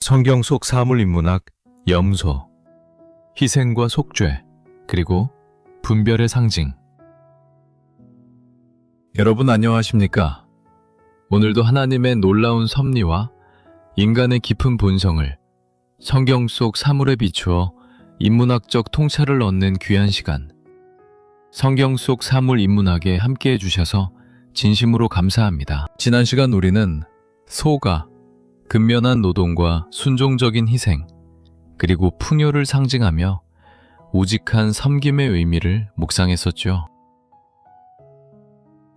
성경 속 사물인문학 염소, 희생과 속죄, 그리고 분별의 상징. 여러분 안녕하십니까? 오늘도 하나님의 놀라운 섭리와 인간의 깊은 본성을 성경 속 사물에 비추어 인문학적 통찰을 얻는 귀한 시간, 성경 속 사물 인문학에 함께해 주셔서 진심으로 감사합니다. 지난 시간 우리는 소가 근면한 노동과 순종적인 희생, 그리고 풍요를 상징하며 우직한 섬김의 의미를 묵상했었죠.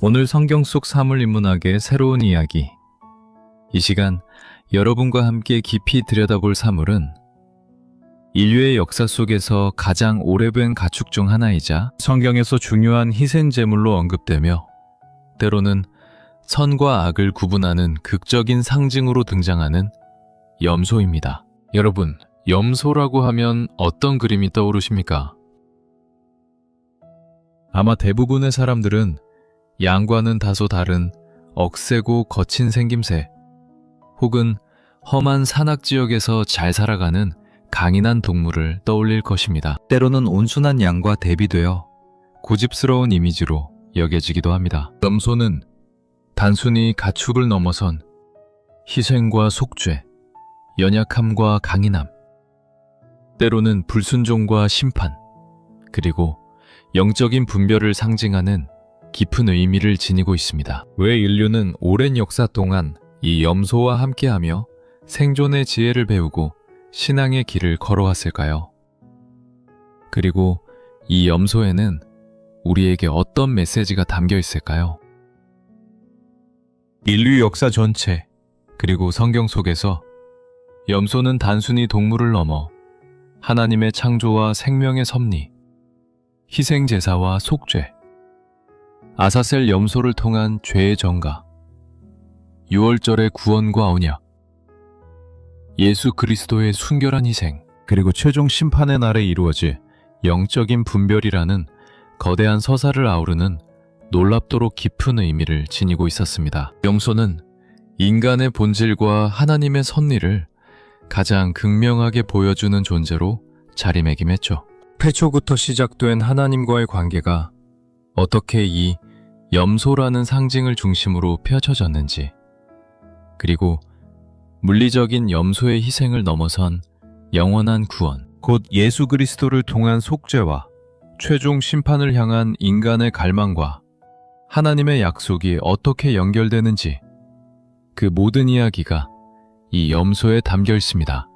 오늘 성경 속 사물 인문학의 새로운 이야기, 이 시간 여러분과 함께 깊이 들여다볼 사물은 인류의 역사 속에서 가장 오래된 가축 중 하나이자 성경에서 중요한 희생 제물로 언급되며 때로는 선과 악을 구분하는 극적인 상징으로 등장하는 염소입니다. 여러분, 염소라고 하면 어떤 그림이 떠오르십니까? 아마 대부분의 사람들은 양과는 다소 다른 억세고 거친 생김새, 혹은 험한 산악 지역에서 잘 살아가는 강인한 동물을 떠올릴 것입니다. 때로는 온순한 양과 대비되어 고집스러운 이미지로 여겨지기도 합니다. 염소는 단순히 가축을 넘어선 희생과 속죄, 연약함과 강인함, 때로는 불순종과 심판, 그리고 영적인 분별을 상징하는 깊은 의미를 지니고 있습니다. 왜 인류는 오랜 역사 동안 이 염소와 함께하며 생존의 지혜를 배우고 신앙의 길을 걸어왔을까요? 그리고 이 염소에는 우리에게 어떤 메시지가 담겨 있을까요? 인류 역사 전체, 그리고 성경 속에서 염소는 단순히 동물을 넘어 하나님의 창조와 생명의 섭리, 희생제사와 속죄, 아사셀 염소를 통한 죄의 정가, 유월절의 구원과 언약, 예수 그리스도의 순결한 희생, 그리고 최종 심판의 날에 이루어질 영적인 분별이라는 거대한 서사를 아우르는 놀랍도록 깊은 의미를 지니고 있었습니다. 염소는 인간의 본질과 하나님의 섭리를 가장 극명하게 보여주는 존재로 자리매김했죠. 태초부터 시작된 하나님과의 관계가 어떻게 이 염소라는 상징을 중심으로 펼쳐졌는지, 그리고 물리적인 염소의 희생을 넘어선 영원한 구원, 곧 예수 그리스도를 통한 속죄와 최종 심판을 향한 인간의 갈망과 하나님의 약속이 어떻게 연결되는지, 그 모든 이야기가 이 염소에 담겨 있습니다.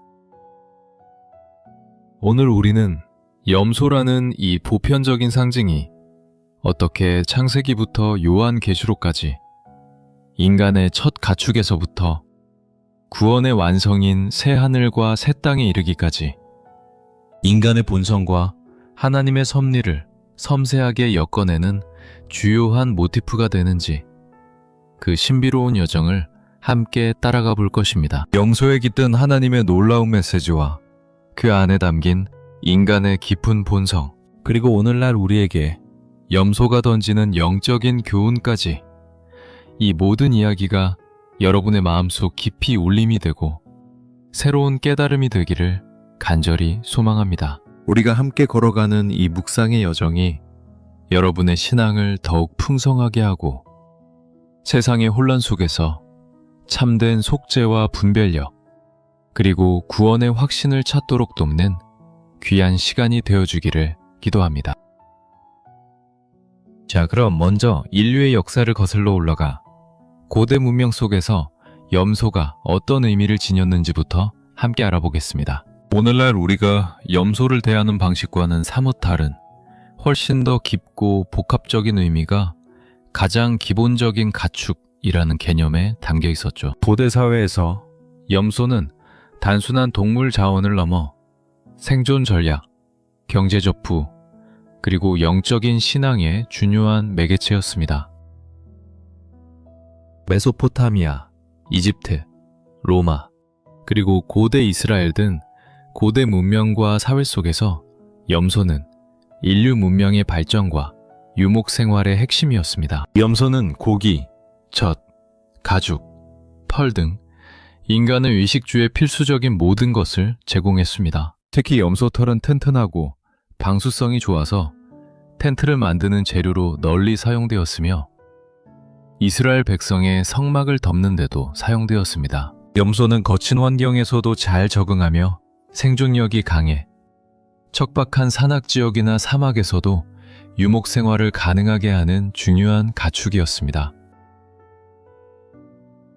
오늘 우리는 염소라는 이 보편적인 상징이 어떻게 창세기부터 요한계시록까지 인간의 첫 가축에서부터 구원의 완성인 새 하늘과 새 땅에 이르기까지 인간의 본성과 하나님의 섭리를 섬세하게 엮어내는 주요한 모티프가 되는지, 그 신비로운 여정을 함께 따라가 볼 것입니다. 염소에 깃든 하나님의 놀라운 메시지와 그 안에 담긴 인간의 깊은 본성, 그리고 오늘날 우리에게 염소가 던지는 영적인 교훈까지, 이 모든 이야기가 여러분의 마음속 깊이 울림이 되고 새로운 깨달음이 되기를 간절히 소망합니다. 우리가 함께 걸어가는 이 묵상의 여정이 여러분의 신앙을 더욱 풍성하게 하고 세상의 혼란 속에서 참된 속죄와 분별력, 그리고 구원의 확신을 찾도록 돕는 귀한 시간이 되어주기를 기도합니다. 자, 그럼 먼저 인류의 역사를 거슬러 올라가 고대 문명 속에서 염소가 어떤 의미를 지녔는지부터 함께 알아보겠습니다. 오늘날 우리가 염소를 대하는 방식과는 사뭇 다른 훨씬 더 깊고 복합적인 의미가 가장 기본적인 가축이라는 개념에 담겨 있었죠. 고대 사회에서 염소는 단순한 동물 자원을 넘어 생존 전략, 경제 적부, 그리고 영적인 신앙의 중요한 매개체였습니다. 메소포타미아, 이집트, 로마, 그리고 고대 이스라엘 등 고대 문명과 사회 속에서 염소는 인류 문명의 발전과 유목 생활의 핵심이었습니다. 염소는 고기, 젖, 가죽, 펄 등 인간의 의식주의 필수적인 모든 것을 제공했습니다. 특히 염소털은 튼튼하고 방수성이 좋아서 텐트를 만드는 재료로 널리 사용되었으며 이스라엘 백성의 성막을 덮는 데도 사용되었습니다. 염소는 거친 환경에서도 잘 적응하며 생존력이 강해 척박한 산악지역이나 사막에서도 유목 생활을 가능하게 하는 중요한 가축이었습니다.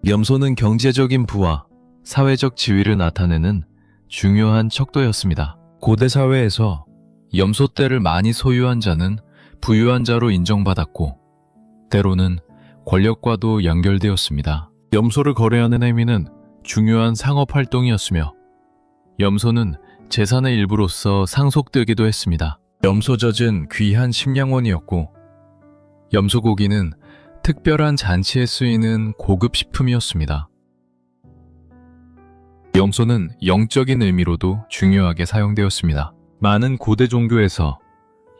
염소는 경제적인 부와 사회적 지위를 나타내는 중요한 척도였습니다. 고대 사회에서 염소떼를 많이 소유한 자는 부유한 자로 인정받았고 때로는 권력과도 연결되었습니다. 염소를 거래하는 행위는 중요한 상업 활동이었으며 염소는 재산의 일부로서 상속되기도 했습니다. 염소젖은 귀한 식량원이었고 염소 고기는 특별한 잔치에 쓰이는 고급 식품이었습니다. 염소는 영적인 의미로도 중요하게 사용되었습니다. 많은 고대 종교에서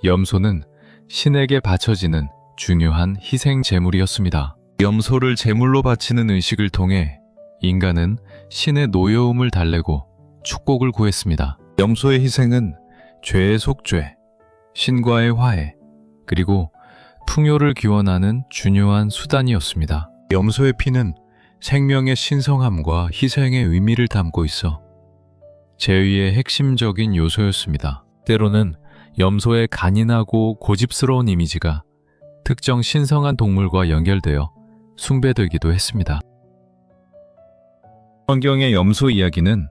염소는 신에게 바쳐지는 중요한 희생 제물이었습니다. 염소를 제물로 바치는 의식을 통해 인간은 신의 노여움을 달래고 축복을 구했습니다. 염소의 희생은 죄의 속죄, 신과의 화해, 그리고 풍요를 기원하는 중요한 수단이었습니다. 염소의 피는 생명의 신성함과 희생의 의미를 담고 있어 제위의 핵심적인 요소였습니다. 때로는 염소의 간인하고 고집스러운 이미지가 특정 신성한 동물과 연결되어 숭배되기도 했습니다. 성경의 염소 이야기는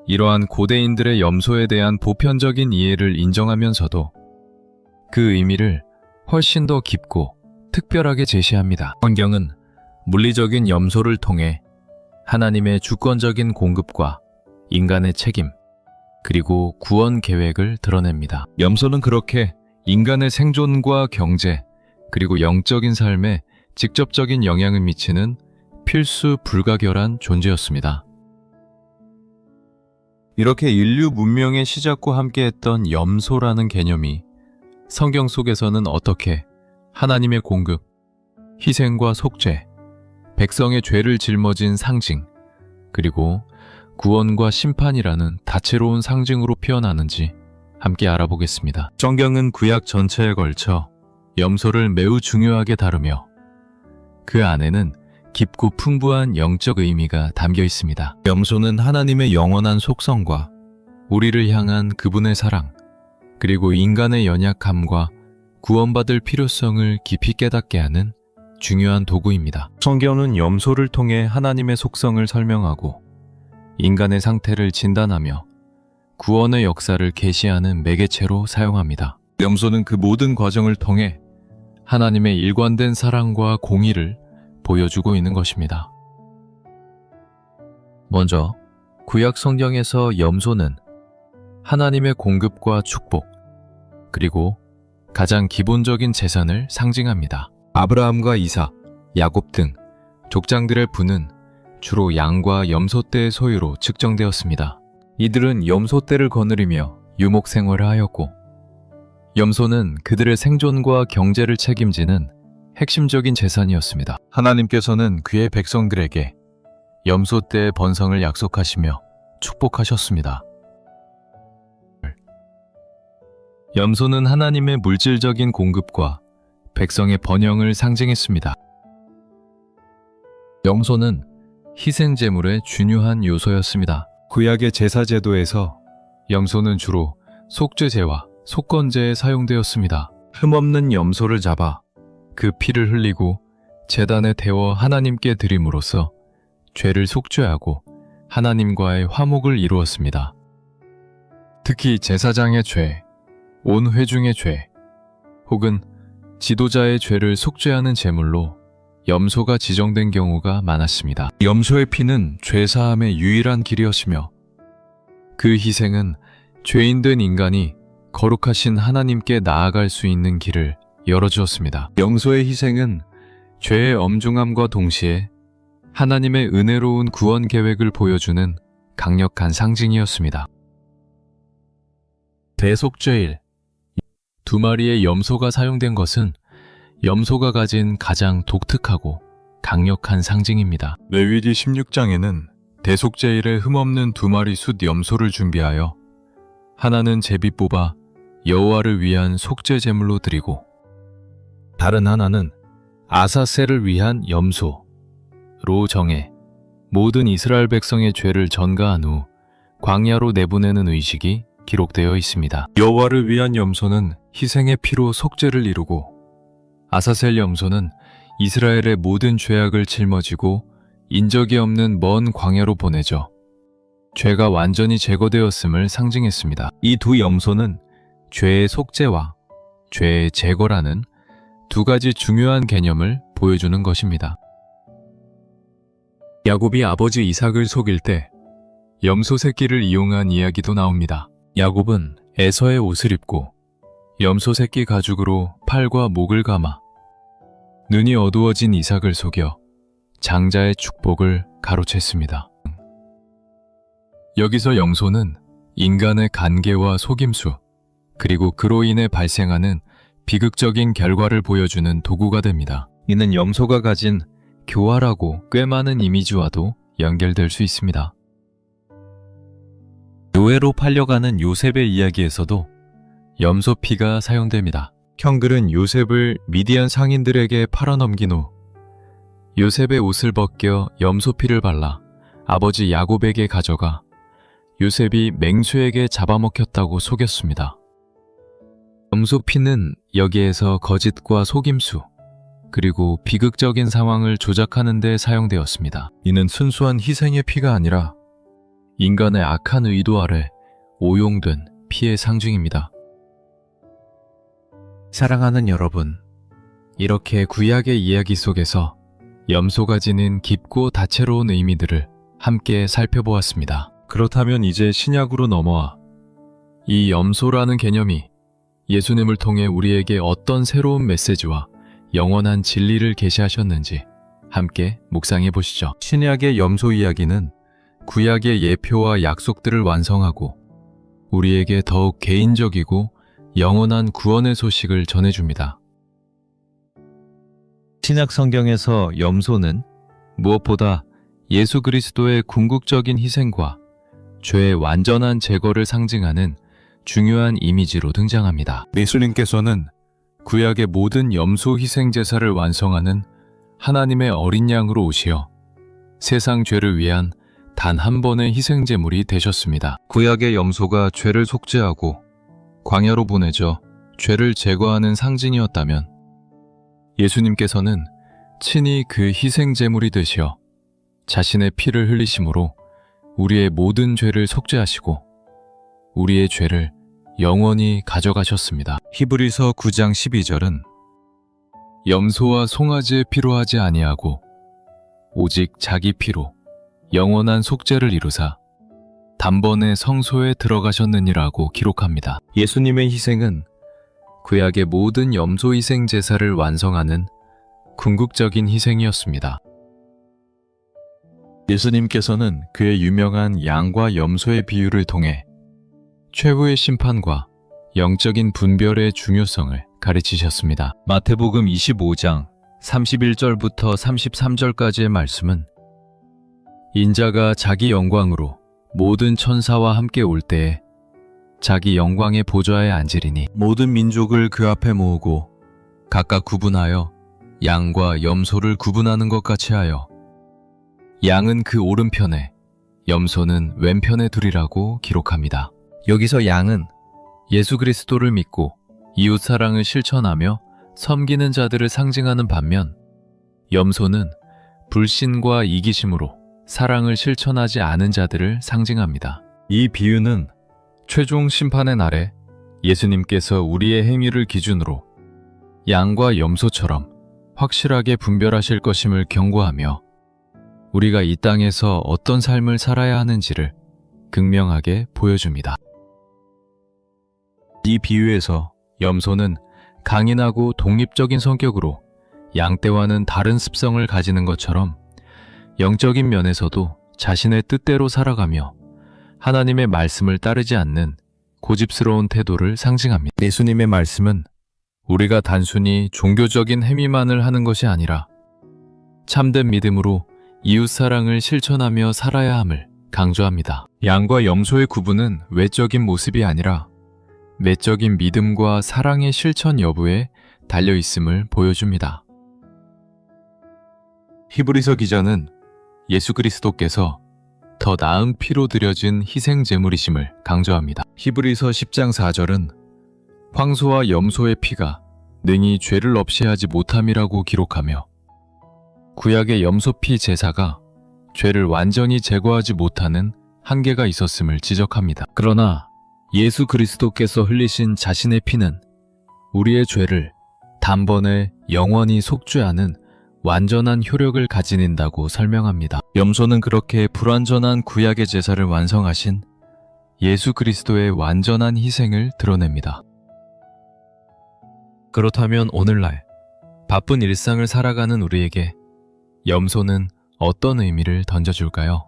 이러한 고대인들의 염소에 대한 보편적인 이해를 인정하면서도 그 의미를 훨씬 더 깊고 특별하게 제시합니다. 성경은 물리적인 염소를 통해 하나님의 주권적인 공급과 인간의 책임, 그리고 구원 계획을 드러냅니다. 염소는 그렇게 인간의 생존과 경제, 그리고 영적인 삶에 직접적인 영향을 미치는 필수 불가결한 존재였습니다. 이렇게 인류 문명의 시작과 함께했던 염소라는 개념이 성경 속에서는 어떻게 하나님의 공급, 희생과 속죄, 백성의 죄를 짊어진 상징, 그리고 구원과 심판이라는 다채로운 상징으로 표현하는지 함께 알아보겠습니다. 성경은 구약 전체에 걸쳐 염소를 매우 중요하게 다루며 그 안에는 깊고 풍부한 영적 의미가 담겨 있습니다. 염소는 하나님의 영원한 속성과 우리를 향한 그분의 사랑, 그리고 인간의 연약함과 구원받을 필요성을 깊이 깨닫게 하는 중요한 도구입니다. 성경은 염소를 통해 하나님의 속성을 설명하고 인간의 상태를 진단하며 구원의 역사를 계시하는 매개체로 사용합니다. 염소는 그 모든 과정을 통해 하나님의 일관된 사랑과 공의를 보여주고 있는 것입니다. 먼저 구약 성경에서 염소는 하나님의 공급과 축복, 그리고 가장 기본적인 재산을 상징합니다. 아브라함과 이삭, 야곱 등 족장들의 부는 주로 양과 염소떼의 소유로 측정되었습니다. 이들은 염소떼를 거느리며 유목 생활을 하였고 염소는 그들의 생존과 경제를 책임지는 핵심적인 재산이었습니다. 하나님께서는 그의 백성들에게 염소떼의 번성을 약속하시며 축복하셨습니다. 염소는 하나님의 물질적인 공급과 백성의 번영을 상징했습니다. 염소는 희생제물의 중요한 요소였습니다. 구약의 제사제도에서 염소는 주로 속죄제와 속건제에 사용되었습니다. 흠없는 염소를 잡아 그 피를 흘리고 제단에 태워 하나님께 드림으로써 죄를 속죄하고 하나님과의 화목을 이루었습니다. 특히 제사장의 죄, 온 회중의 죄, 혹은 지도자의 죄를 속죄하는 제물로 염소가 지정된 경우가 많았습니다. 염소의 피는 죄사함의 유일한 길이었으며 그 희생은 죄인된 인간이 거룩하신 하나님께 나아갈 수 있는 길을 열어주었습니다. 염소의 희생은 죄의 엄중함과 동시에 하나님의 은혜로운 구원 계획을 보여주는 강력한 상징이었습니다. 대속죄일, 2마리의 염소가 사용된 것은 염소가 가진 가장 독특하고 강력한 상징입니다. 레위기 16장에는 대속제일에 흠없는 2마리 숫 염소를 준비하여 하나는 제비 뽑아 여호와를 위한 속죄 제물로 드리고 다른 하나는 아사셀을 위한 염소로 정해 모든 이스라엘 백성의 죄를 전가한 후 광야로 내보내는 의식이 기록되어 있습니다. 여호와를 위한 염소는 희생의 피로 속죄를 이루고 아사셀 염소는 이스라엘의 모든 죄악을 짊어지고 인적이 없는 먼 광야로 보내져 죄가 완전히 제거되었음을 상징했습니다. 이 두 염소는 죄의 속죄와 죄의 제거라는 2가지 중요한 개념을 보여주는 것입니다. 야곱이 아버지 이삭을 속일 때 염소 새끼를 이용한 이야기도 나옵니다. 야곱은 에서의 옷을 입고 염소 새끼 가죽으로 팔과 목을 감아 눈이 어두워진 이삭을 속여 장자의 축복을 가로챘습니다. 여기서 염소는 인간의 간계와 속임수, 그리고 그로 인해 발생하는 비극적인 결과를 보여주는 도구가 됩니다. 이는 염소가 가진 교활하고 꽤 많은 이미지와도 연결될 수 있습니다. 노예로 팔려가는 요셉의 이야기에서도 염소 피가 사용됩니다. 형들은 요셉을 미디안 상인들에게 팔아넘긴 후 요셉의 옷을 벗겨 염소 피를 발라 아버지 야곱에게 가져가 요셉이 맹수에게 잡아먹혔다고 속였습니다. 염소 피는 여기에서 거짓과 속임수, 그리고 비극적인 상황을 조작하는 데 사용되었습니다. 이는 순수한 희생의 피가 아니라 인간의 악한 의도 아래 오용된 피의 상징입니다. 사랑하는 여러분, 이렇게 구약의 이야기 속에서 염소가 지닌 깊고 다채로운 의미들을 함께 살펴보았습니다. 그렇다면 이제 신약으로 넘어와 이 염소라는 개념이 예수님을 통해 우리에게 어떤 새로운 메시지와 영원한 진리를 계시하셨는지 함께 묵상해 보시죠. 신약의 염소 이야기는 구약의 예표와 약속들을 완성하고 우리에게 더욱 개인적이고 영원한 구원의 소식을 전해줍니다. 신약 성경에서 염소는 무엇보다 예수 그리스도의 궁극적인 희생과 죄의 완전한 제거를 상징하는 중요한 이미지로 등장합니다. 예수님께서는 구약의 모든 염소 희생 제사를 완성하는 하나님의 어린 양으로 오시어 세상 죄를 위한 단 한 번의 희생 제물이 되셨습니다. 구약의 염소가 죄를 속죄하고 광야로 보내져 죄를 제거하는 상징이었다면 예수님께서는 친히 그 희생 제물이 되시어 자신의 피를 흘리심으로 우리의 모든 죄를 속죄하시고 우리의 죄를 영원히 가져가셨습니다. 히브리서 9장 12절은 염소와 송아지의 피로 하지 아니하고 오직 자기 피로 영원한 속죄를 이루사 단번에 성소에 들어가셨느니라고 기록합니다. 예수님의 희생은 구약의 모든 염소 희생 제사를 완성하는 궁극적인 희생이었습니다. 예수님께서는 그의 유명한 양과 염소의 비유를 통해 최후의 심판과 영적인 분별의 중요성을 가르치셨습니다. 마태복음 25장 31절부터 33절까지의 말씀은 인자가 자기 영광으로 모든 천사와 함께 올 때에 자기 영광의 보좌에 앉으리니 모든 민족을 그 앞에 모으고 각각 구분하여 양과 염소를 구분하는 것 같이 하여 양은 그 오른편에 염소는 왼편에 두리라고 기록합니다. 여기서 양은 예수 그리스도를 믿고 이웃사랑을 실천하며 섬기는 자들을 상징하는 반면 염소는 불신과 이기심으로 사랑을 실천하지 않은 자들을 상징합니다. 이 비유는 최종 심판의 날에 예수님께서 우리의 행위를 기준으로 양과 염소처럼 확실하게 분별하실 것임을 경고하며 우리가 이 땅에서 어떤 삶을 살아야 하는지를 극명하게 보여줍니다. 이 비유에서 염소는 강인하고 독립적인 성격으로 양떼와는 다른 습성을 가지는 것처럼 영적인 면에서도 자신의 뜻대로 살아가며 하나님의 말씀을 따르지 않는 고집스러운 태도를 상징합니다. 예수님의 말씀은 우리가 단순히 종교적인 행위만을 하는 것이 아니라 참된 믿음으로 이웃사랑을 실천하며 살아야 함을 강조합니다. 양과 염소의 구분은 외적인 모습이 아니라 내적인 믿음과 사랑의 실천 여부에 달려 있음을 보여줍니다. 히브리서 기자는 예수 그리스도께서 더 나은 피로 드려진 희생 제물이심을 강조합니다. 히브리서 10장 4절은 황소와 염소의 피가 능히 죄를 없이 하지 못함이라고 기록하며 구약의 염소피 제사가 죄를 완전히 제거하지 못하는 한계가 있었음을 지적합니다. 그러나 예수 그리스도께서 흘리신 자신의 피는 우리의 죄를 단번에 영원히 속죄하는 완전한 효력을 가지는다고 설명합니다. 염소는 그렇게 불완전한 구약의 제사를 완성하신 예수 그리스도의 완전한 희생을 드러냅니다. 그렇다면 오늘날 바쁜 일상을 살아가는 우리에게 염소는 어떤 의미를 던져줄까요?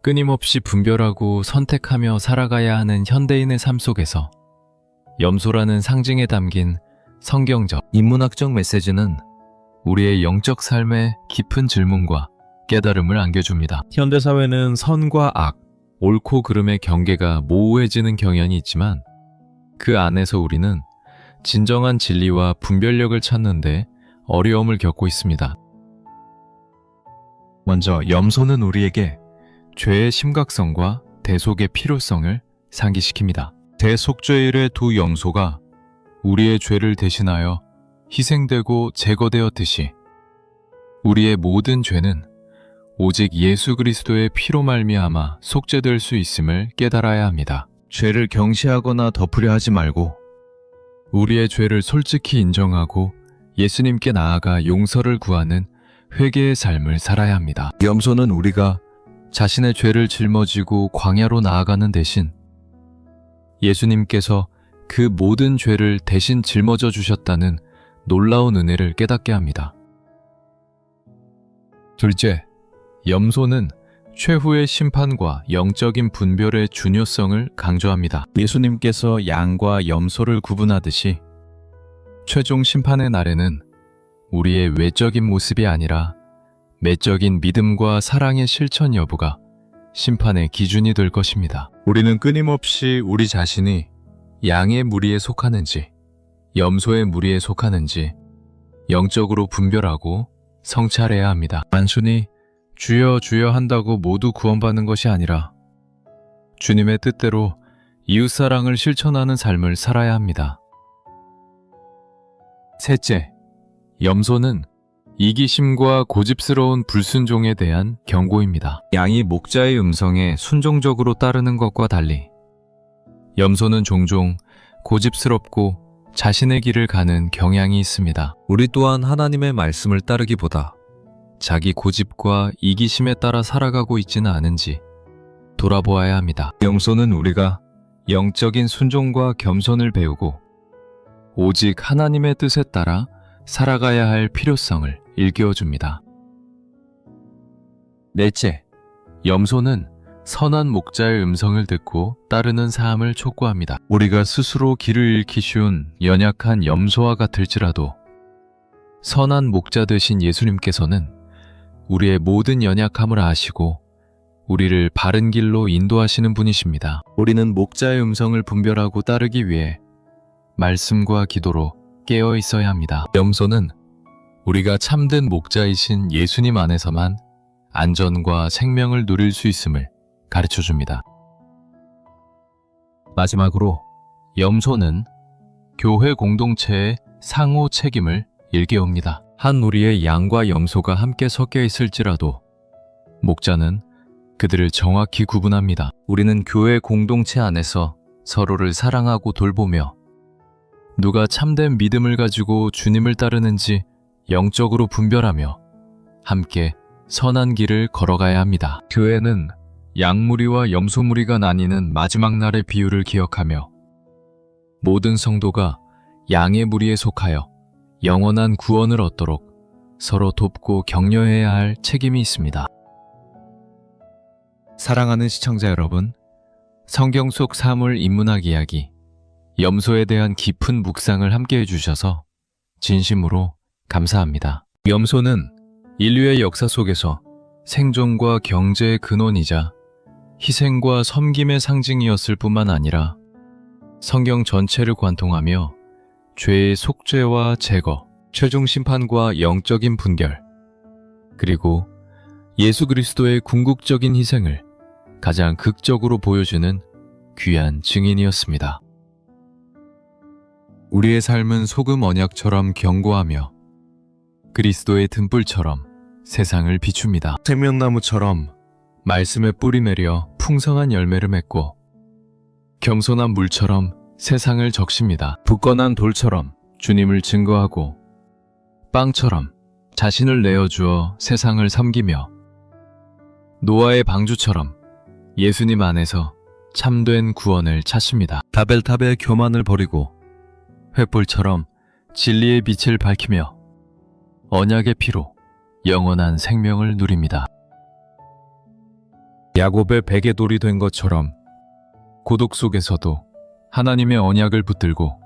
끊임없이 분별하고 선택하며 살아가야 하는 현대인의 삶 속에서 염소라는 상징에 담긴 성경적, 인문학적 메시지는 우리의 영적 삶에 깊은 질문과 깨달음을 안겨줍니다. 현대사회는 선과 악, 옳고 그름의 경계가 모호해지는 경향이 있지만 그 안에서 우리는 진정한 진리와 분별력을 찾는데 어려움을 겪고 있습니다. 먼저 염소는 우리에게 죄의 심각성과 대속의 필요성을 상기시킵니다. 대속죄일의 두 염소가 우리의 죄를 대신하여 희생되고 제거되었듯이 우리의 모든 죄는 오직 예수 그리스도의 피로 말미암아 속죄될 수 있음을 깨달아야 합니다. 죄를 경시하거나 덮으려 하지 말고 우리의 죄를 솔직히 인정하고 예수님께 나아가 용서를 구하는 회개의 삶을 살아야 합니다. 염소는 우리가 자신의 죄를 짊어지고 광야로 나아가는 대신 예수님께서 그 모든 죄를 대신 짊어져 주셨다는 놀라운 은혜를 깨닫게 합니다. 둘째, 염소는 최후의 심판과 영적인 분별의 중요성을 강조합니다. 예수님께서 양과 염소를 구분하듯이 최종 심판의 날에는 우리의 외적인 모습이 아니라 내적인 믿음과 사랑의 실천 여부가 심판의 기준이 될 것입니다. 우리는 끊임없이 우리 자신이 양의 무리에 속하는지 염소의 무리에 속하는지 영적으로 분별하고 성찰해야 합니다. 단순히 주여 주여 한다고 모두 구원받는 것이 아니라 주님의 뜻대로 이웃사랑을 실천하는 삶을 살아야 합니다. 셋째, 염소는 이기심과 고집스러운 불순종에 대한 경고입니다. 양이 목자의 음성에 순종적으로 따르는 것과 달리 염소는 종종 고집스럽고 자신의 길을 가는 경향이 있습니다. 우리 또한 하나님의 말씀을 따르기보다 자기 고집과 이기심에 따라 살아가고 있지는 않은지 돌아보아야 합니다. 염소는 우리가 영적인 순종과 겸손을 배우고 오직 하나님의 뜻에 따라 살아가야 할 필요성을 일깨워줍니다. 넷째, 염소는 선한 목자의 음성을 듣고 따르는 삶을 촉구합니다. 우리가 스스로 길을 잃기 쉬운 연약한 염소와 같을지라도 선한 목자 되신 예수님께서는 우리의 모든 연약함을 아시고 우리를 바른 길로 인도하시는 분이십니다. 우리는 목자의 음성을 분별하고 따르기 위해 말씀과 기도로 깨어 있어야 합니다. 염소는 우리가 참된 목자이신 예수님 안에서만 안전과 생명을 누릴 수 있음을 가르쳐줍니다. 마지막으로 염소는 교회 공동체의 상호 책임을 일깨웁니다. 한 무리의 양과 염소가 함께 섞여 있을지라도 목자는 그들을 정확히 구분합니다. 우리는 교회 공동체 안에서 서로를 사랑하고 돌보며 누가 참된 믿음을 가지고 주님을 따르는지 영적으로 분별하며 함께 선한 길을 걸어가야 합니다. 교회는 양무리와 염소무리가 나뉘는 마지막 날의 비유를 기억하며 모든 성도가 양의 무리에 속하여 영원한 구원을 얻도록 서로 돕고 격려해야 할 책임이 있습니다. 사랑하는 시청자 여러분, 성경 속 사물 인문학 이야기 염소에 대한 깊은 묵상을 함께 해주셔서 진심으로 감사합니다. 염소는 인류의 역사 속에서 생존과 경제의 근원이자 희생과 섬김의 상징이었을 뿐만 아니라 성경 전체를 관통하며 죄의 속죄와 제거, 최종 심판과 영적인 분결, 그리고 예수 그리스도의 궁극적인 희생을 가장 극적으로 보여주는 귀한 증인이었습니다. 우리의 삶은 소금 언약처럼 견고하며 그리스도의 등불처럼 세상을 비춥니다. 생명나무처럼 말씀에 뿌리 내려 풍성한 열매를 맺고 겸손한 물처럼 세상을 적십니다. 굳건한 돌처럼 주님을 증거하고 빵처럼 자신을 내어주어 세상을 섬기며 노아의 방주처럼 예수님 안에서 참된 구원을 찾습니다. 다벨탑의 교만을 버리고 횃불처럼 진리의 빛을 밝히며 언약의 피로 영원한 생명을 누립니다. 야곱의 베개 돌이 된 것처럼 고독 속에서도 하나님의 언약을 붙들고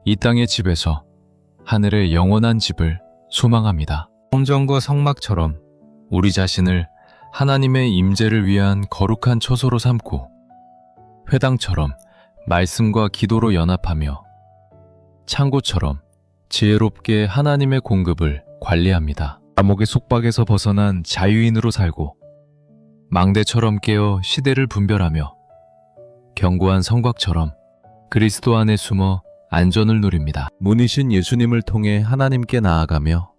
이 땅의 집에서 하늘의 영원한 집을 소망합니다. 성전과 성막처럼 우리 자신을 하나님의 임재를 위한 거룩한 처소로 삼고 회당처럼 말씀과 기도로 연합하며 창고처럼 지혜롭게 하나님의 공급을 관리합니다. 감옥의 속박에서 벗어난 자유인으로 살고 망대처럼 깨어 시대를 분별하며 견고한 성곽처럼 그리스도 안에 숨어 안전을 누립니다. 문이신 예수님을 통해 하나님께 나아가며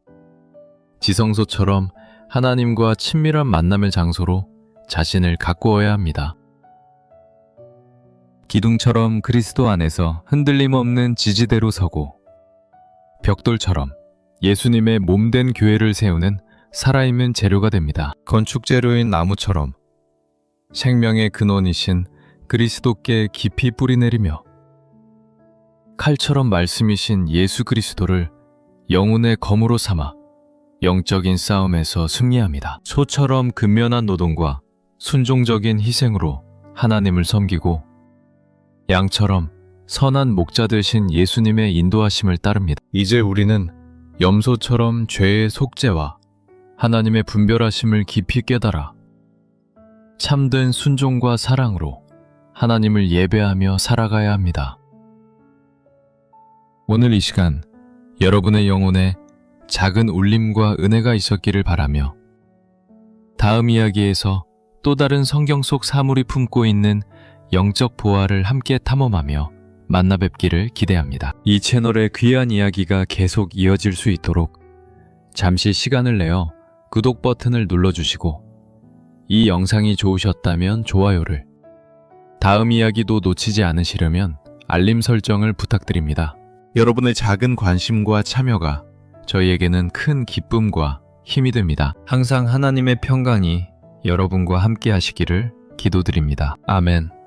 지성소처럼 하나님과 친밀한 만남의 장소로 자신을 가꾸어야 합니다. 기둥처럼 그리스도 안에서 흔들림 없는 지지대로 서고 벽돌처럼 예수님의 몸된 교회를 세우는 살아있는 재료가 됩니다. 건축 재료인 나무처럼 생명의 근원이신 그리스도께 깊이 뿌리내리며 칼처럼 말씀이신 예수 그리스도를 영혼의 검으로 삼아 영적인 싸움에서 승리합니다. 소처럼 근면한 노동과 순종적인 희생으로 하나님을 섬기고 양처럼 선한 목자 되신 예수님의 인도하심을 따릅니다. 이제 우리는 염소처럼 죄의 속죄와 하나님의 분별하심을 깊이 깨달아 참된 순종과 사랑으로 하나님을 예배하며 살아가야 합니다. 오늘 이 시간 여러분의 영혼에 작은 울림과 은혜가 있었기를 바라며 다음 이야기에서 또 다른 성경 속 사물이 품고 있는 영적 보화를 함께 탐험하며 만나 뵙기를 기대합니다. 이 채널의 귀한 이야기가 계속 이어질 수 있도록 잠시 시간을 내어 구독 버튼을 눌러주시고 이 영상이 좋으셨다면 좋아요를, 다음 이야기도 놓치지 않으시려면 알림 설정을 부탁드립니다. 여러분의 작은 관심과 참여가 저희에게는 큰 기쁨과 힘이 됩니다. 항상 하나님의 평강이 여러분과 함께 하시기를 기도드립니다. 아멘.